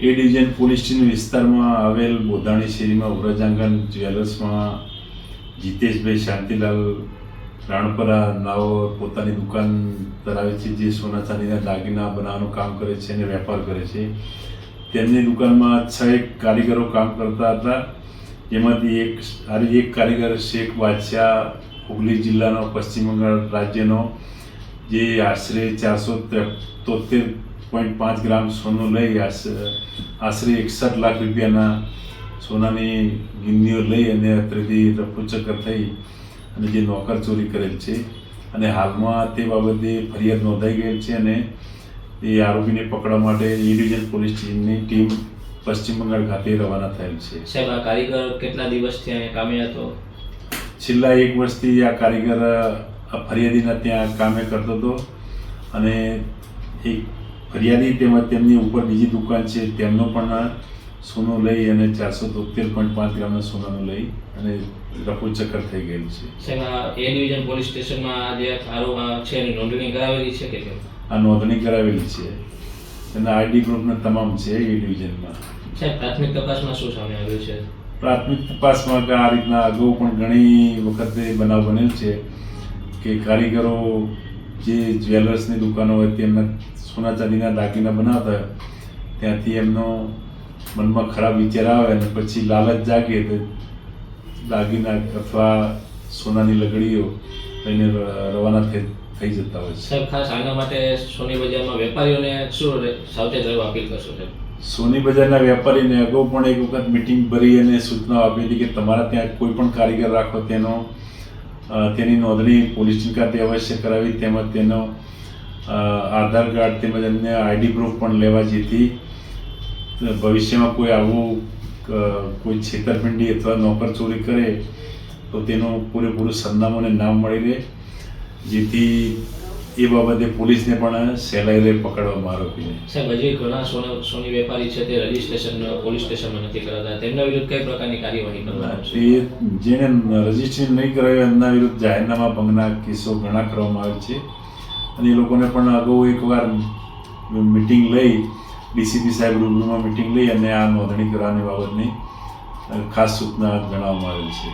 એ division police station વિસ્તારમાં આવેલ બોધાણી શેરીમાં વ્રજાંગણ જ્વેલર્સમાં જીતેશભાઈ શાંતિલાલ રાણપરા નાઓ પોતાની દુકાન ધરાવે છે, જે સોના ચાંદીના દાગીના બનાવવાનું કામ કરે છે અને વેપાર કરે છે. તેમની દુકાનમાં 6 કારીગરો કામ કરતા હતા, જેમાંથી એક કારીગર શેખ બાદશાહ હુગલી જિલ્લાનો, પશ્ચિમ બંગાળ રાજ્યનો, જે આશરે 473.5 ગ્રામ સોનું લઈ આશરે 61 લાખ રૂપિયાના સોનાની ગિન્નીઓ લઈ અને અત્રેથી રફુચક્કર થઈ અને જે નોકર ચોરી કરેલ છે. અને હાલમાં તે બાબતે ફરિયાદ નોંધાઈ ગયેલ છે અને એ આરોપીને પકડવા માટે એ ડિવિઝન પોલીસ સ્ટેશનની ટીમ પશ્ચિમ બંગાળ ખાતે રવાના થયેલ છે. સાહેબ, આ કારીગર કેટલા દિવસથી અહીંયા કામે હતો? છેલ્લા 1 વર્ષથી આ કારીગર ફરિયાદીના ત્યાં કામે કરતો હતો અને એક ફરિયાદી તેમજ તેમની ઉપર બીજી દુકાન છે તેમનો પણ સોનું લઈ અને 473.5 ગ્રામના સોનાનું લઈ અને રફુચક્કર થઈ ગયેલું છે. સાહેબ, એ ડિવિઝન પોલીસ સ્ટેશનમાં જે આરોપ છે એની નોંધણી કરાવેલી છે કે કેમ? આ નોંધણી કરાવેલી છે, એના આઈડી ગ્રુપના તમામ છે એ ડિવિઝનમાં. સાહેબ, પ્રાથમિક તપાસમાં શું સામે આવ્યું છે? પ્રાથમિક તપાસમાં આ રીતના અગાઉ પણ ઘણી વખતે બનાવ બનેલ છે કે કારીગરો જે જ્વેલર્સની દુકાનો હોય તેમના સોના ચાંદીના દાગીના બનાવતા ત્યાંથી એમનો મનમાં ખરાબ વિચાર આવે અને પછી લાલચ જાગે તો દાગીના અથવા સોનાની લગડીઓ લઈને રવાના થઈ જતા હોય છે. સાહેબ, ખાસ આના માટે સોની બજારમાં વેપારીઓને શું સાવચેત રહેવા અપીલ કરશો? સાહેબ, સોની બજારના વેપારીને અગાઉ પણ એક વખત મિટિંગ ભરી અને સૂચનાઓ આપી હતી કે તમારા ત્યાં કોઈ પણ કારીગર રાખો તેની નોંધણી પોલીસ સ્ટેશન ખાતે અવશ્ય કરાવી, તેમજ તેનો આધાર કાર્ડ તેમજ અન્ય આઈડી પ્રૂફ પણ લેવા, જેથી ભવિષ્યમાં કોઈ આવું કોઈ છેતરપિંડી અથવા નોકર ચોરી કરે તો તેનું પૂરેપૂરું સરનામું અને નામ મળી રહે, જેથી એ બાબતે પોલીસને પણ સહેલાઈ રહે પકડવામાં આરોપીને. સાહેબ, હજી ઘણા સોની વેપારી છે તે રજીસ્ટ્રેશન પોલીસ સ્ટેશનમાં નથી કરાતા, તેમના વિરુદ્ધ કઈ પ્રકારની કાર્યવાહી કરવામાં આવશે? જેને રજીસ્ટ્રેશન નહીં કરાવ્યું એમના વિરુદ્ધ જાહેરનામા ભંગના કેસો ઘણા કરવામાં આવે છે અને એ લોકોને પણ અગાઉ એકવાર મિટિંગ લઈ ડીસીપી સાહેબ રૂબરૂમાં મિટિંગ લઈ અને આ નોંધણી કરવાની બાબતની ખાસ સૂચના જણાવવામાં આવેલ છે.